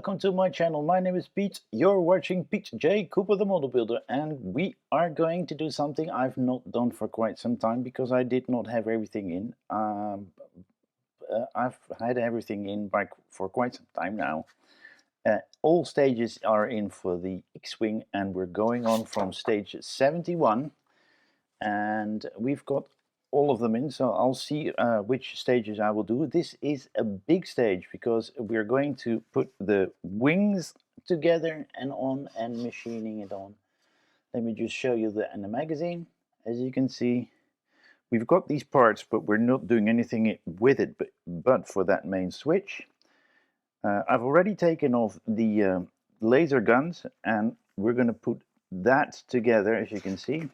welcome to my channel. My name is Pete. You're watching Pete J. Cooper the Model Builder, and we are going to do something I've not done for quite some time because I did not have everything in. I've had everything in for quite some time now. All stages are in for the X-Wing, and we're going on from stage 71, and we've got all of them in, so I'll see which stages I will do. This is a big stage because we're going to put the wings together and on and machining it on. Let me just show you in the magazine. As you can see, we've got these parts, but we're not doing anything with it but for that main switch. I've already taken off the laser guns, and we're going to put that together, as you can see.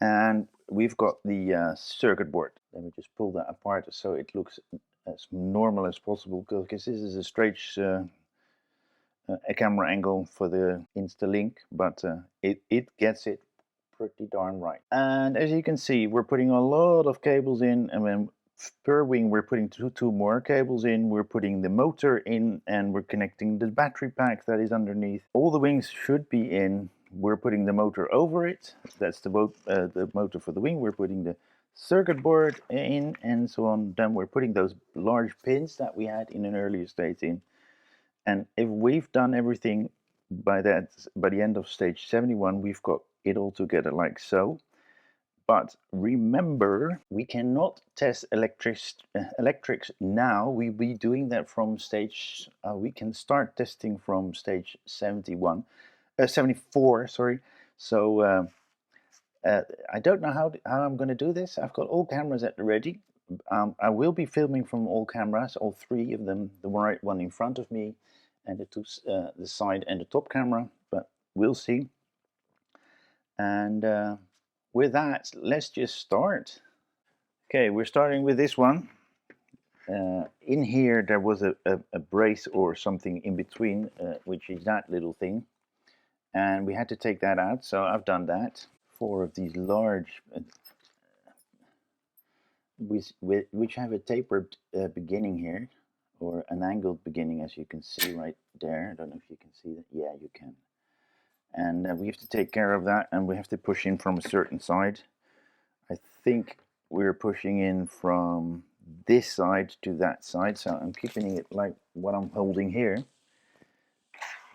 And we've got the circuit board. Let me just pull that apart so it looks as normal as possible, because this is a straight a camera angle for the Instalink, but it gets it pretty darn right. And as you can see, we're putting a lot of cables in, and then per wing we're putting two more cables in. We're putting the motor in, and we're connecting the battery pack that is underneath. All the wings should be in. We're putting the motor over it. That's the motor for the wing. We're putting the circuit board in, and so on. Then we're putting those large pins that we had in an earlier stage in. And if we've done everything by the end of stage 71, we've got it all together like so. But remember, we cannot test electrics now. We'll be doing that from stage. We can start testing from stage 74, sorry. So I don't know how I'm going to do this. I've got all cameras at the ready. I will be filming from all cameras, all three of them, the right one in front of me, and the side and the top camera, but we'll see. And with that, let's just start. Okay, we're starting with this one. In here there was a brace or something in between, which is that little thing, and we had to take that out, so I've done that. 4 of these large which have a tapered beginning here, or an angled beginning, as you can see right there. I don't know if you can see that. Yeah, you can. And we have to take care of that, and we have to push in from a certain side. I think we're pushing in from this side to that side, so I'm keeping it like what I'm holding here.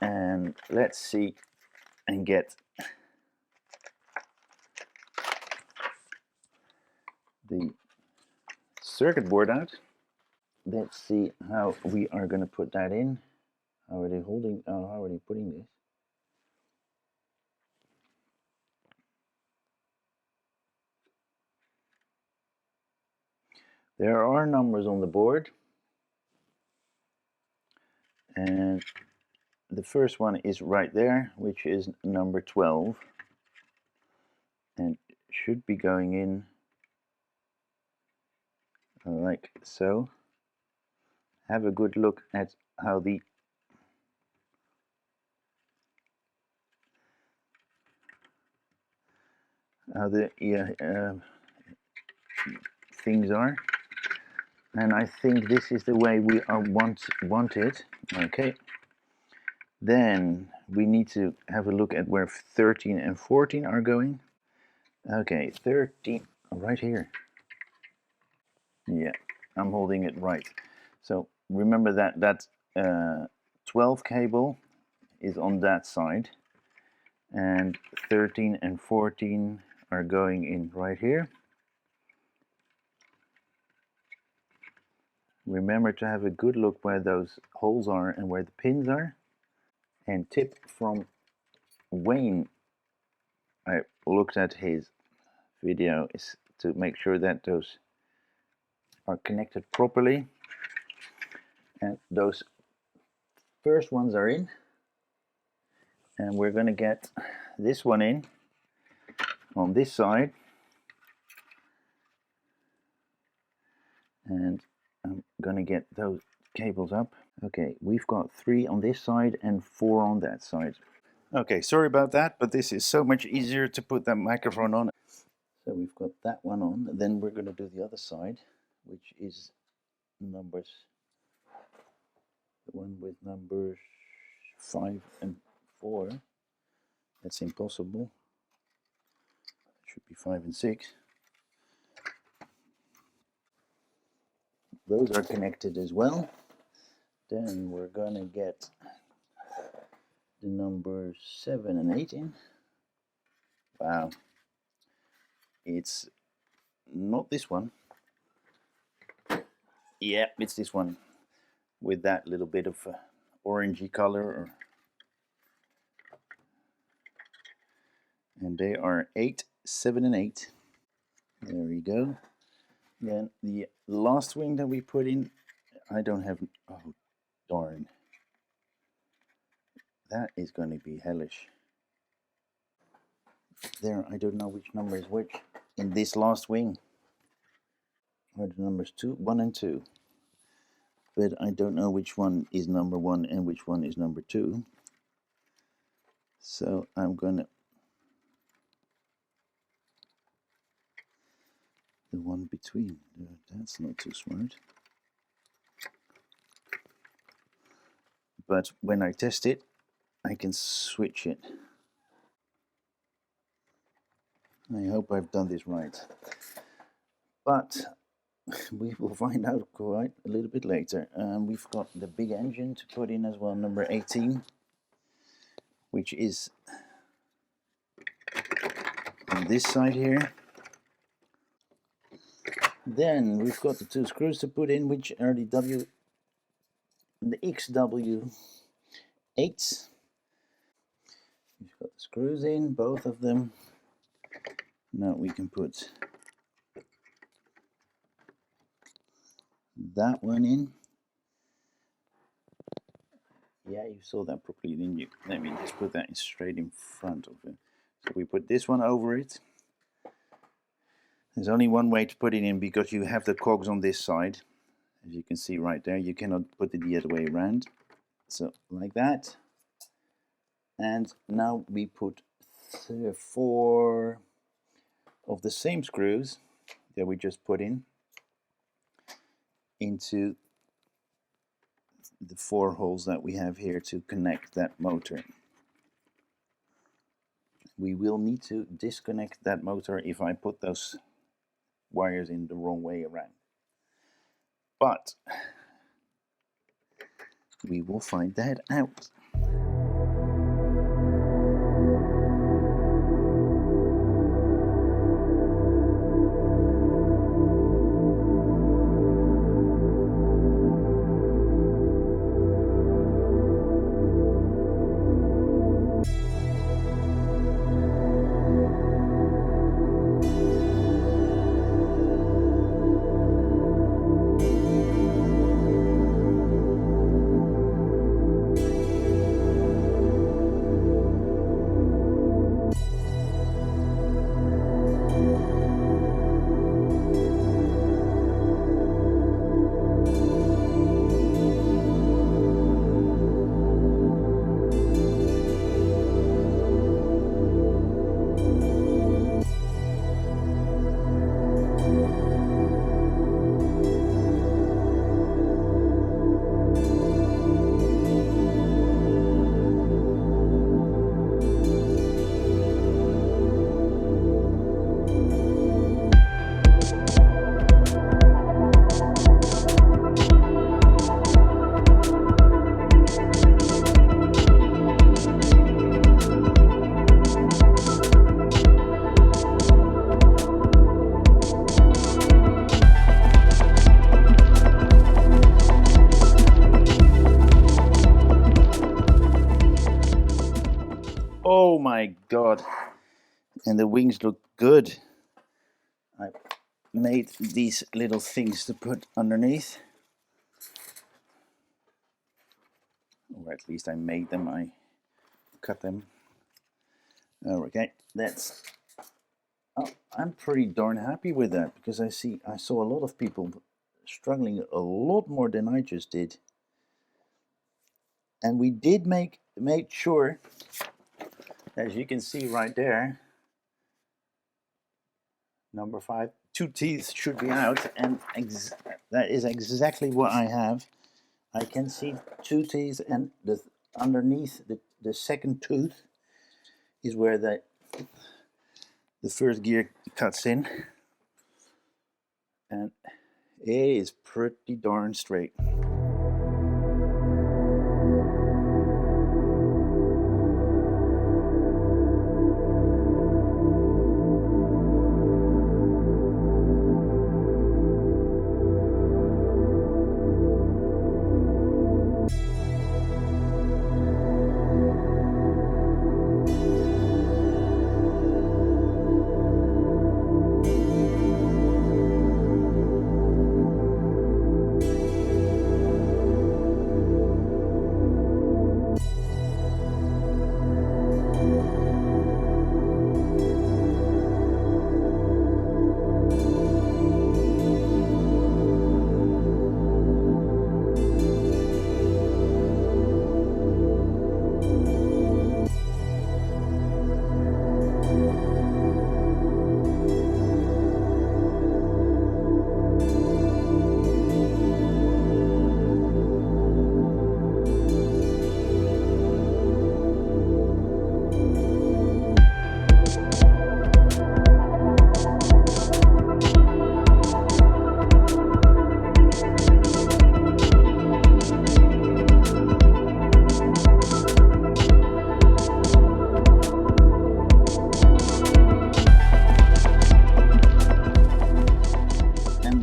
And let's see and get the circuit board out. Let's see how we are going to put that in. How are they holding? How are they putting this? There are numbers on the board, and the first one is right there, which is number 12, and should be going in like so. Have a good look at how the things are, and I think this is the way we want it. Okay, then we need to have a look at where 13 and 14 are going. Okay, 13 right here. Yeah, I'm holding it right. So remember that 12 cable is on that side, and 13 and 14 are going in right here. Remember to have a good look where those holes are and where the pins are. And tip from Wayne, I looked at his video, is to make sure that those are connected properly. And those first ones are in, and we're going to get this one in on this side, and I'm going to get those cables up. Okay, we've got 3 on this side and 4 on that side. Okay, sorry about that, but this is so much easier to put that microphone on. So we've got that one on, and then we're going to do the other side, which is numbers The one with numbers 5 and 4. That's impossible. It should be 5 and 6. Those are connected as well. Then we're gonna get the numbers 7 and 8 in. Wow. It's not this one. Yeah, it's this one with that little bit of orangey color. And they are 8, 7, and 8. There we go. Then the last wing that we put in, I don't have, oh darn. That is going to be hellish. There, I don't know which number is which. In this last wing are the numbers 1 and 2. But I don't know which one is number 1 and which one is number 2. So I'm going to, the one between, that's not too smart. But when I test it, I can switch it. I hope I've done this right. But we will find out quite a little bit later. We've got the big engine to put in as well, number 18, which is on this side here. Then we've got the 2 screws to put in, which are the XW8s. We've got the screws in, both of them. Now we can put that one in. Yeah, you saw that properly, didn't you? Let me just put that straight in front of it. So we put this one over it. There's only one way to put it in because you have the cogs on this side. As you can see right there, you cannot put it the other way around. So like that. And now we put 4 of the same screws that we just put in into the 4 holes that we have here to connect that motor. We will need to disconnect that motor if I put those wires in the wrong way around. But we will find that out. Oh my god, and the wings look good. I made these little things to put underneath, or at least I made them, I cut them. Okay, that's, I'm pretty darn happy with that, because I saw a lot of people struggling a lot more than I just did. And we did make sure, as you can see right there, number 5, 2 teeth should be out, and that is exactly what I have. I can see two teeth, and underneath the second tooth is where the first gear cuts in, and it is pretty darn straight.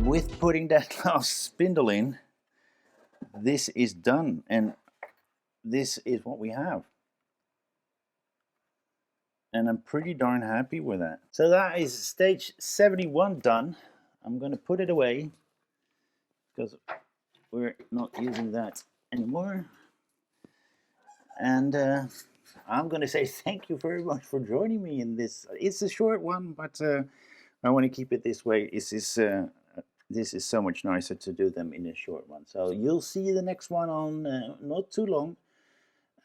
With putting that last spindle in, this is done, and this is what we have. And I'm pretty darn happy with that. So that is stage 71 done. I'm going to put it away because we're not using that anymore. And I'm going to say thank you very much for joining me in this. It's a short one, but I want to keep it this way. This is so much nicer to do them in a short one. So you'll see the next one on not too long.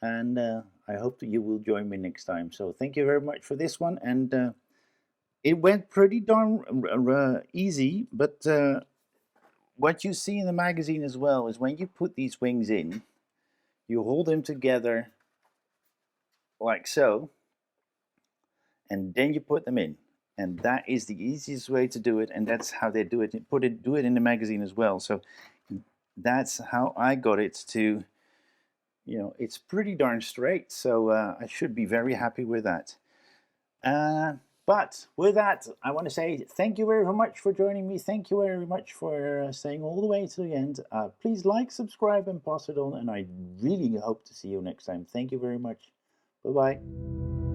And I hope that you will join me next time. So thank you very much for this one. And it went pretty darn easy. But what you see in the magazine as well is when you put these wings in, you hold them together like so. And then you put them in. And that is the easiest way to do it, and that's how they do it. Do it in the magazine as well. So that's how I got it to, it's pretty darn straight. So I should be very happy with that. But with that, I want to say thank you very much for joining me. Thank you very much for staying all the way to the end. Please like, subscribe, and pass it on. And I really hope to see you next time. Thank you very much. Bye-bye.